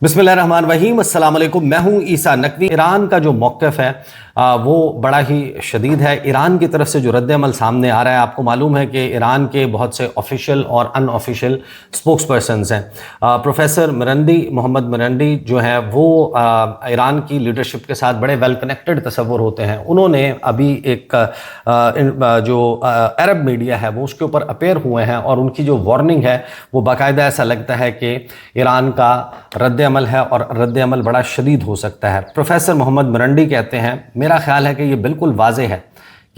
बिस्मिल्लाहिर्रहमानिर्रहीम, अस्सलाम वालेकुम। मैं हूं ईसा नकवी। ईरान का जो मौक़िफ़ है वो बड़ा ही शदीद है। ईरान की तरफ से जो रद्द-ए-अमल सामने आ रहा है, आपको मालूम है कि ईरान के बहुत से ऑफिशियल और अनऑफिशियल स्पोक्स पर्सन्स हैं। प्रोफेसर मिरंडी, मोहम्मद मिरंडी जो हैं वो ईरान की लीडरशिप के साथ बड़े वेल कनेक्टेड तस्वुर होते हैं। उन्होंने अभी एक जो अरब मीडिया है वो उसके ऊपर अपेयर हुए हैं और उनकी जो वार्निंग है वो बाकायदा ऐसा लगता है कि ईरान का रद्द-ए-अमल है और रद्द-ए-अमल बड़ा शदीद हो सकता है। प्रोफेसर मोहम्मद मिरंडी कहते हैं, मेरा ख्याल है कि ये बिल्कुल वाज़ेह है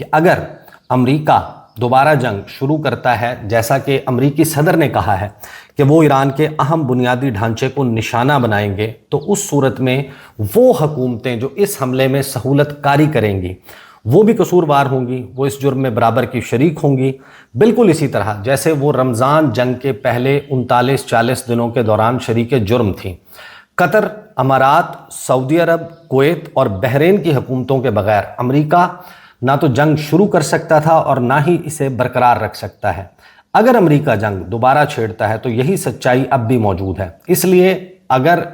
कि अगर अमेरिका दोबारा जंग शुरू करता है, जैसा कि अमेरिकी सदर ने कहा है कि वो ईरान के अहम बुनियादी ढांचे को निशाना बनाएंगे, तो उस सूरत में वो हुकूमतें जो इस हमले में सहूलत कारी करेंगी वो भी कसूरवार होंगी, वो इस जुर्म में बराबर की शरीक होंगी। बिल्कुल इसी तरह जैसे वो रमज़ान जंग के पहले 39-40 दिनों के दौरान शरीक जुर्म थी। कतर, अमारात, सऊदी अरब, कुवैत और बहरीन की हुकूमतों के बगैर अमेरिका ना तो जंग शुरू कर सकता था और ना ही इसे बरकरार रख सकता है। अगर अमेरिका जंग दोबारा छेड़ता है तो यही सच्चाई अब भी मौजूद है। इसलिए अगर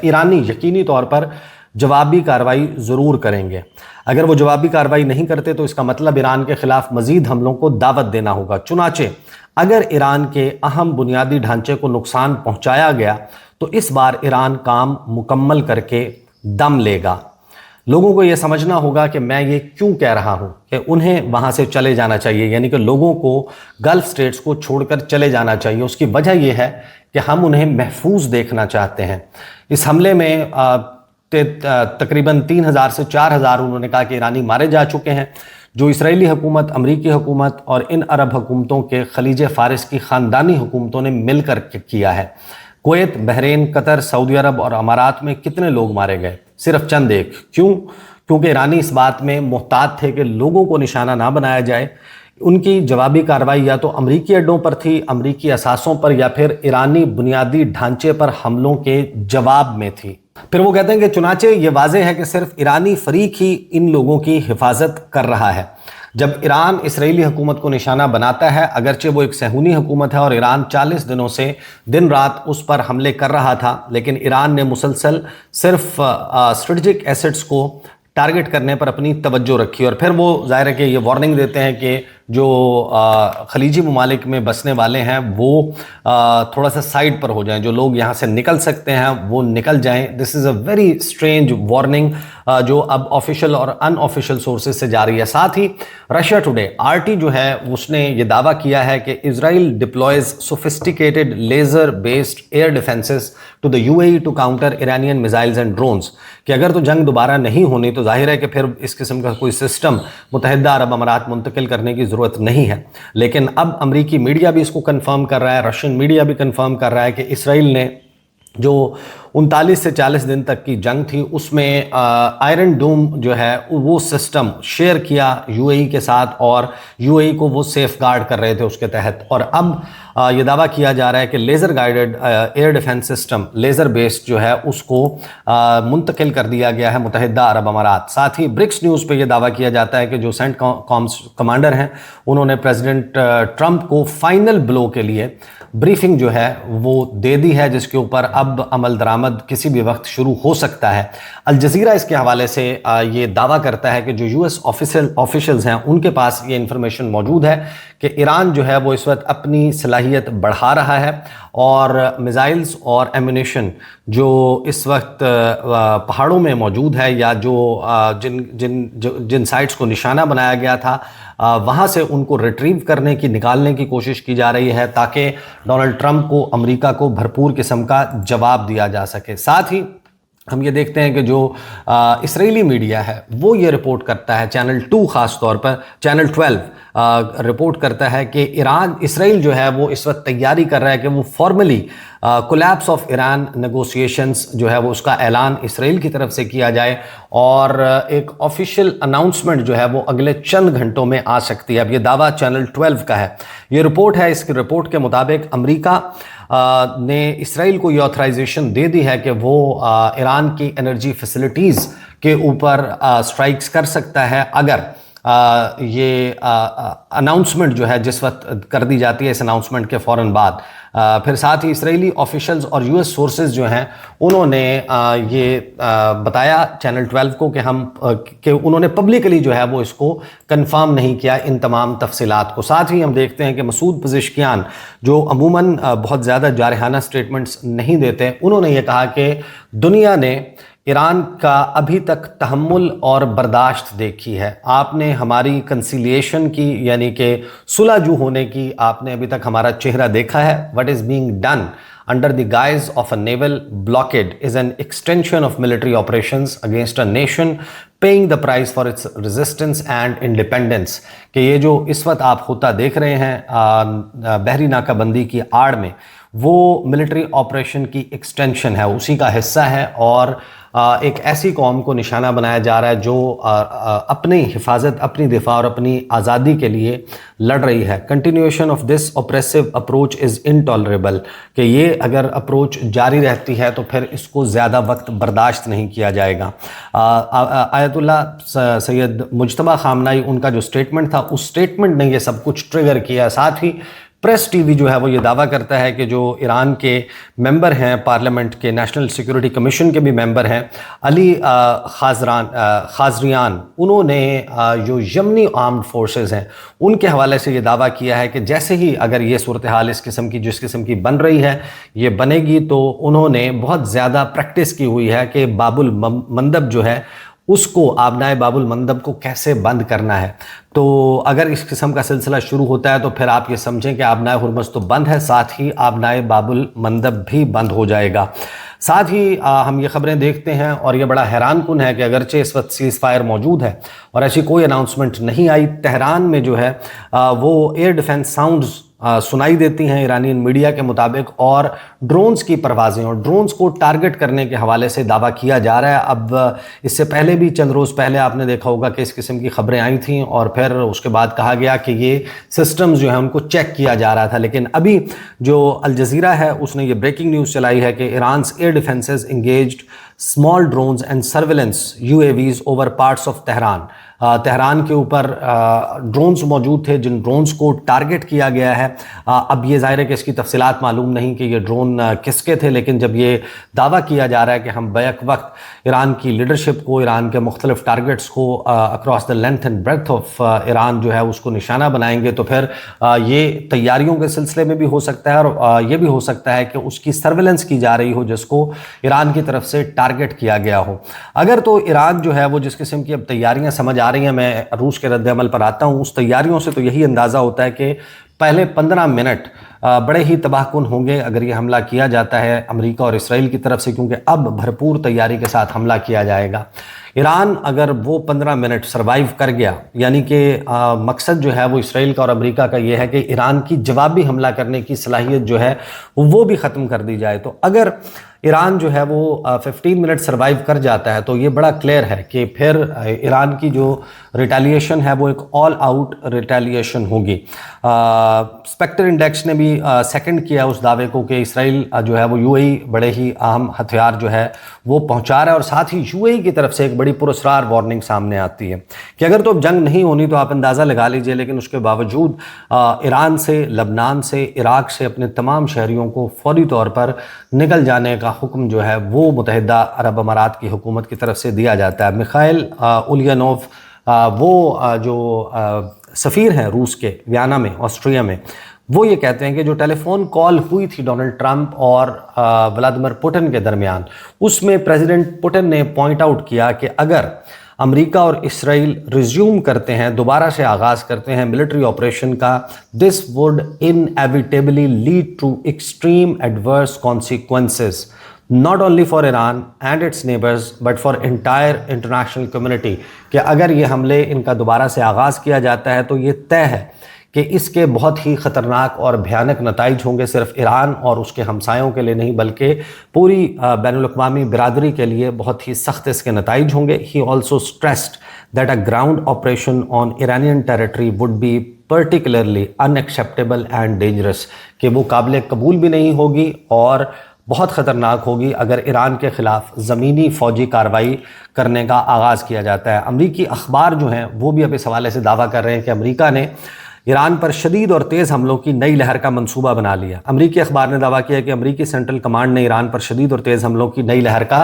ईरानी यकीनी तौर पर जवाबी कार्रवाई ज़रूर करेंगे। अगर वो जवाबी कार्रवाई नहीं करते तो इसका मतलब ईरान के ख़िलाफ़ मज़ीद हमलों को दावत देना होगा। चुनाचे अगर ईरान के अहम बुनियादी ढांचे को नुकसान पहुंचाया गया तो इस बार ईरान काम मुकम्मल करके दम लेगा। लोगों को ये समझना होगा कि मैं ये क्यों कह रहा हूँ कि उन्हें वहाँ से चले जाना चाहिए, यानी कि लोगों को गल्फ़ स्टेट्स को छोड़कर चले जाना चाहिए। उसकी वजह यह है कि हम उन्हें महफूज देखना चाहते हैं। इस हमले में तकरीबन 3000 से 4000 उन्होंने कहा कि ईरानी मारे जा चुके हैं, जो इसराइली हुकूमत, अमरीकी हुकूमत और इन अरब हुकूमतों के खलीज फ़ारिस की ख़ानदानी हुकूमतों ने मिलकर किया है। कुवैत, बहरीन, कतर, सऊदी अरब और अमारात में कितने लोग मारे गए? सिर्फ चंद एक। क्यों? क्योंकि ईरानी इस बात में मुहतात थे कि लोगों को निशाना ना बनाया जाए। उनकी जवाबी कार्रवाई या तो अमरीकी अड्डों पर थी, अमरीकी असासों पर, या फिर ईरानी बुनियादी ढांचे पर हमलों के जवाब में थी। फिर वो कहते हैं कि चुनाचे ये वाज़ेह है कि सिर्फ ईरानी फरीक ही इन लोगों की हिफाजत कर रहा है। जब ईरान इसराइली हुकूमत को निशाना बनाता है, अगरचे वो एक सहूनी हुकूमत है और ईरान 40 दिनों से दिन रात उस पर हमले कर रहा था, लेकिन ईरान ने मुसलसल सिर्फ स्ट्रेटजिक एसेट्स को टारगेट करने पर अपनी तवज्जो रखी। और फिर वो ज़ाहिर है कि ये वार्निंग देते हैं कि जो खलीजी ममालिक में बसने वाले हैं वो थोड़ा सा साइड पर हो जाएं, जो लोग यहाँ से निकल सकते हैं वो निकल जाएं। This is a very strange warning जो अब ऑफिशियल और अनऑफिशियल सोर्सेज से जारी है। साथ ही रशिया टुडे RT जो है उसने ये दावा किया है कि Israel deploys sophisticated laser based air defences to the UAE to counter Iranian missiles and drones, कि अगर तो जंग दोबारा नहीं होनी तो जाहिर है कि फिर इस किस्म का कोई सिस्टम मुत्तहिदा अरब अमारात मुंतकिल करने की ज़रूरत नहीं है। लेकिन अब अमरीकी मीडिया भी इसको कंफर्म कर रहा है, रशियन मीडिया भी कंफर्म कर रहा है कि इसराइल ने जो 39 से 40 दिन तक की जंग थी उसमें आयरन डूम जो है वो सिस्टम शेयर किया UAE के साथ और UAE को वो सेफ गार्ड कर रहे थे उसके तहत। और अब ये दावा किया जा रहा है कि laser guided air defence system, laser based जो है उसको मुंतकिल कर दिया गया है मुत्तहिदा अरब अमारात। साथ ही ब्रिक्स न्यूज़ पे ये दावा किया जाता है कि जो सेंट कॉम्स कमांडर हैं उन्होंने प्रेसिडेंट ट्रंप को फाइनल ब्लो के लिए ब्रीफिंग जो है वो दे दी है, जिसके ऊपर अब अमल दरामद किसी भी वक्त शुरू हो सकता है। अल जज़ीरा इसके हवाले से ये दावा करता है कि जो US ऑफिशियल्स हैं उनके पास ये इंफॉर्मेशन मौजूद है कि ईरान जो है वो इस वक्त अपनी सलाहियत बढ़ा रहा है और मिसाइल्स और एम्यूनेशन जो इस वक्त पहाड़ों में मौजूद है या जो जिन साइट्स को निशाना बनाया गया था वहाँ से उनको रिट्रीव करने की, निकालने की कोशिश की जा रही है ताकि डोनाल्ड ट्रंप को, अमेरिका को भरपूर किस्म का जवाब दिया जा सके। साथ ही हम ये देखते हैं कि जो इसराइली मीडिया है वो ये रिपोर्ट करता है, चैनल 2 ख़ास तौर पर, चैनल 12 रिपोर्ट करता है कि इसराइल जो है वो इस वक्त तैयारी कर रहा है कि वो formally collapse of Iran negotiations जो है वो उसका ऐलान इसराइल की तरफ से किया जाए और एक ऑफिशियल अनाउंसमेंट जो है वो अगले चंद घंटों में आ सकती है। अब ये दावा चैनल 12 का है, ये रिपोर्ट है। इसकी रिपोर्ट के मुताबिक अमेरिका ने इसराइल को ये ऑथराइजेशन दे दी है कि वो ईरान की एनर्जी फैसिलिटीज़ के ऊपर स्ट्राइक्स कर सकता है अगर ये अनाउंसमेंट जो है जिस वक्त कर दी जाती है, इस अनाउंसमेंट के फ़ौरन बाद پھر ساتھ ہی اسرائیلی آفیشلز اور US سورسز جو ہیں انہوں نے یہ بتایا چینل 12 کو کہ انہوں نے پبلکلی جو ہے وہ اس کو کنفرم نہیں کیا ان تمام تفصیلات کو. ساتھ ہی ہم دیکھتے ہیں کہ مسعود پزشکیان جو عموماً بہت زیادہ جارحانہ سٹیٹمنٹس نہیں دیتے، انہوں نے یہ کہا کہ دنیا نے ایران کا ابھی تک تحمل اور برداشت دیکھی ہے. آپ نے ہماری کنسیلیشن کی یعنی کہ صلح جو ہونے کی آپ نے ابھی تک ہمارا چہرہ دیکھا ہے. What is being done under the guise of a naval blockade is an extension of military operations against a nation paying the price for its resistance and independence. کہ یہ جو اس وقت آپ ہوتا دیکھ رہے ہیں بحری ناکہ بندی کی آڑ میں، وہ ملٹری آپریشن کی ایکسٹینشن ہے، اسی کا حصہ ہے، اور ایک ایسی قوم کو نشانہ بنایا جا رہا ہے جو اپنی حفاظت، اپنی دفاع اور اپنی آزادی کے لیے لڑ رہی ہے. Continuation of this oppressive approach is intolerable. کہ یہ اگر اپروچ جاری رہتی ہے تو پھر اس کو زیادہ وقت برداشت نہیں کیا جائے گا. آیت اللہ سید مجتبیٰ خامنائی ان کا جو سٹیٹمنٹ تھا، اس سٹیٹمنٹ نے یہ سب کچھ ٹریگر کیا. ساتھ ہی پریس ٹی وی جو ہے وہ یہ دعویٰ کرتا ہے کہ جو ایران کے ممبر ہیں پارلیمنٹ کے، نیشنل سیکورٹی کمیشن کے بھی ممبر ہیں، علی خازریان، انہوں نے جو یمنی آرمڈ فورسز ہیں ان کے حوالے سے یہ دعویٰ کیا ہے کہ جیسے ہی اگر یہ صورتحال اس قسم کی جس قسم کی بن رہی ہے یہ بنے گی، تو انہوں نے بہت زیادہ پریکٹس کی ہوئی ہے کہ باب المندب جو ہے اس کو، آبنائے باب المندب کو کیسے بند کرنا ہے. تو اگر اس قسم کا سلسلہ شروع ہوتا ہے تو پھر آپ یہ سمجھیں کہ آبنائے ہرمز تو بند ہے، ساتھ ہی آبنائے باب المندب بھی بند ہو جائے گا. ساتھ ہی ہم یہ خبریں دیکھتے ہیں اور یہ بڑا حیران کن ہے کہ اگرچہ اس وقت سیز فائر موجود ہے اور ایسی کوئی اناؤنسمنٹ نہیں آئی، تہران میں جو ہے وہ ایئر ڈیفنس ساؤنڈز سنائی دیتی ہیں ایرانین میڈیا کے مطابق، اور ڈرونز کی پروازیں اور ڈرونز کو ٹارگٹ کرنے کے حوالے سے دعویٰ کیا جا رہا ہے. اب اس سے پہلے بھی چند روز پہلے آپ نے دیکھا ہوگا کہ اس قسم کی خبریں آئی تھیں اور پھر اس کے بعد کہا گیا کہ یہ سسٹمز جو ہیں ان کو چیک کیا جا رہا تھا. لیکن ابھی جو الجزیرہ ہے اس نے یہ بریکنگ نیوز چلائی ہے کہ Iran's air defences engaged small drones and surveillance UAVs over parts of Tehran. Tehran کے اوپر ڈرونز موجود تھے جن ڈرونز کو ٹارگٹ کیا گیا ہے. اب یہ ظاہر ہے کہ اس کی تفصیلات معلوم نہیں کہ یہ ڈرون کس کے تھے، لیکن جب یہ دعویٰ کیا جا رہا ہے کہ ہم بیک وقت ایران کی لیڈرشپ کو، ایران کے مختلف ٹارگٹس کو across the length and breadth of Iran جو ہے اس کو نشانہ بنائیں گے، تو پھر یہ تیاریوں کے سلسلے میں بھی ہو سکتا ہے اور یہ بھی ہو سکتا ہے کہ اس کی سرویلنس کی جا رہی ہو جس کو ایران کی طرف سے ٹارگٹ کیا گیا ہو. اگر تو ایران جو ہے وہ جس قسم کی اب تیاریاں سمجھ آ رہی ہیں، میں روس کے رد عمل پر آتا ہوں، اس تیاریوں سے تو یہی اندازہ ہوتا ہے کہ پہلے 15 منٹ بڑے ہی تباہ کن ہوں گے اگر یہ حملہ کیا جاتا ہے امریکہ اور اسرائیل کی طرف سے، کیونکہ اب بھرپور تیاری کے ساتھ حملہ کیا جائے گا. ایران اگر وہ 15 منٹ سروائیو کر گیا، یعنی کہ مقصد جو ہے وہ اسرائیل کا اور امریکہ کا یہ ہے کہ ایران کی جوابی حملہ کرنے کی صلاحیت جو ہے وہ بھی ختم کر دی جائے. تو اگر ایران جو ہے وہ 15 منٹ سروائیو کر جاتا ہے تو یہ بڑا کلیئر ہے کہ پھر ایران کی جو ریٹیلیشن ہے وہ ایک آل آؤٹ ریٹیلیشن ہوگی. اسپیکٹر انڈیکس نے بھی سیکنڈ کیا اس دعوے کو کہ اسرائیل جو ہے وہ UAE بڑے ہی اہم ہتھیار جو ہے وہ پہنچا رہا ہے، اور ساتھ ہی UAE کی طرف سے ایک بڑی پراسرار وارننگ سامنے آتی ہے کہ اگر تو اب جنگ نہیں ہونی تو آپ اندازہ لگا لیجئے، لیکن اس کے باوجود ایران سے، لبنان سے، عراق سے اپنے تمام شہریوں کو فوری طور پر نکل جانے کا حکم جو ہے وہ متحدہ عرب امارات کی حکومت کی طرف سے دیا جاتا ہے. میخائل اولینوف وہ جو سفیر ہیں روس کے ویانا میں، آسٹریا میں، وہ یہ کہتے ہیں کہ جو ٹیلی فون کال ہوئی تھی ڈونلڈ ٹرمپ اور ولادیمیر پوٹن کے درمیان، اس میں پریزیڈنٹ پوٹن نے پوائنٹ آؤٹ کیا کہ اگر امریکہ اور اسرائیل ریزیوم کرتے ہیں، دوبارہ سے آغاز کرتے ہیں ملٹری آپریشن کا، this would inevitably lead to extreme adverse consequences not only for Iran and its neighbors but for entire international community. کہ اگر یہ حملے ان کا دوبارہ سے آغاز کیا جاتا ہے تو یہ طے ہے کہ اس کے بہت ہی خطرناک اور بھیانک نتائج ہوں گے، صرف ایران اور اس کے ہمسایوں کے لیے نہیں بلکہ پوری بین الاقوامی برادری کے لیے بہت ہی سخت اس کے نتائج ہوں گے. He also stressed that a ground operation on Iranian territory would be particularly unacceptable and dangerous. کہ وہ قابل قبول بھی نہیں ہوگی اور بہت خطرناک ہوگی اگر ایران کے خلاف زمینی فوجی کارروائی کرنے کا آغاز کیا جاتا ہے. امریکی اخبار جو ہیں وہ بھی اب اس حوالے سے دعویٰ کر رہے ہیں کہ امریکہ نے ईरान पर शदीद और तेज़ हमलों की नई लहर का मंसूबा बना लिया। अमरीकी अखबार ने दावा किया कि अमरीकी सेंट्रल कमांड ने ईरान पर शदीद और तेज़ हमलों की नई लहर का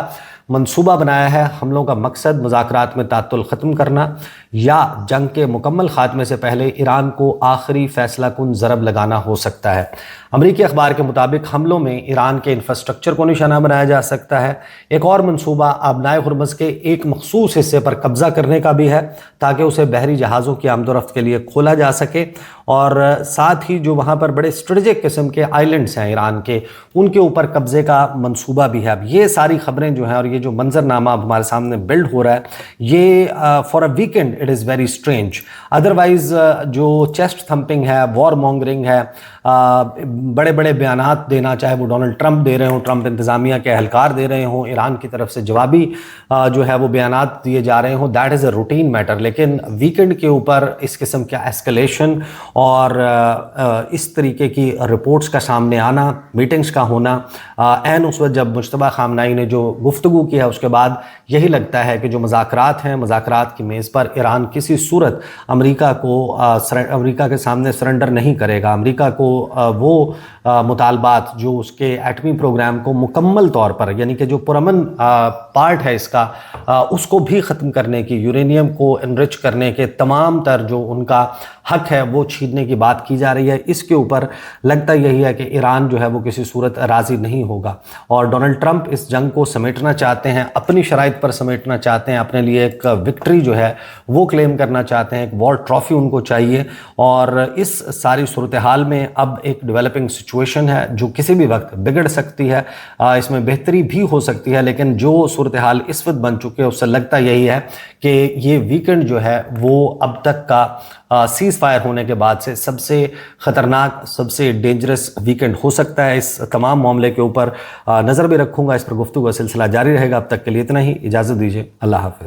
मंसूबा बनाया है। हमलों का मकसद मुज़ाकरात में तात्तुल ख़त्म करना या जंग के मुकम्मल ख़ात्मे से पहले ईरान को आखिरी फैसला कुन ज़रब लगाना हो सकता है। अमरीकी अखबार के मुताबिक हमलों में ईरान के इंफ्रास्ट्रक्चर को निशाना बनाया जा सकता है। एक और मंसूबा आबनाए हुर्मुज़ के एक मखसूस हिस्से पर कब्ज़ा करने का भी है ताकि उसे बहरी जहाज़ों की आमदोरफ्त के लिए खोला जा सके, और साथ ही जो वहाँ पर बड़े स्ट्रेटेजिक किस्म के आइलैंड्स हैं ईरान के, उनके ऊपर कब्ज़े का मंसूबा भी है। अब ये सारी खबरें जो हैं और ये जो मंजरनामा अब हमारे सामने बिल्ड हो रहा है, ये for a weekend it is very strange. Otherwise जो चेस्ट थम्पिंग है, वॉर मॉन्गरिंग है, बड़े बड़े बयानात देना, चाहे वो डोनाल्ड ट्रंप दे रहे हों, ट्रंप इंतज़ामिया के अहलकार दे रहे हों, ईरान की तरफ से जवाबी जो है वो बयानात दिए जा रहे हों, that is a routine matter. लेकिन वीकेंड के ऊपर इस किस्म का एस्केलेशन और इस तरीके की रिपोर्ट्स का सामने आना, मीटिंग्स का होना, ऐन उस वक्त जब मुश्तबा खामनाई ने जो गुफ्तगू की है उसके बाद यही लगता है कि जो मुज़ाकरात हैं, मुज़ाकरात की मेज़ पर ईरान किसी सूरत अमरीका के सामने सरेंडर नहीं करेगा। अमरीका को वो मुतालबात जो उसके एटमी प्रोग्राम को मुकम्मल तौर पर, यानी कि जो पुरअमन पार्ट है इसका, उसको भी ख़त्म करने की, यूरेनियम को एनरिच करने के तमाम तर जो उनका हक है वो छीनने की बात की जा रही है। इसके ऊपर लगता यही है कि ईरान जो है वो किसी सूरत राज़ी नहीं होगा, और डोनाल्ड ट्रंप इस जंग को समेटना चाहते हैं, अपनी शराइत पर समेटना चाहते हैं, अपने लिए एक विक्ट्री जो है वो क्लेम करना चाहते हैं, एक वॉर ट्रॉफी उनको चाहिए। और इस सारी सूरत हाल में अब एक डेवलपिंग सिचुएशन है जो किसी भी वक्त बिगड़ सकती है, इसमें बेहतरी भी हो सकती है, लेकिन जो सूरत हाल इस वक्त बन चुके हैं उससे लगता यही है कि ये वीकेंड जो है वो अब तक का सीज़ फायर होने के बाद से सबसे ख़तरनाक, सबसे डेंजरस वीकेंड हो सकता है। इस तमाम मामले के ऊपर नज़र भी रखूँगा, इस पर गुफ्तगू का सिलसिला जारी रहेगा। अब तक के लिए इतना ही, इजाज़त दीजिए, अल्लाह हाफ़िज़।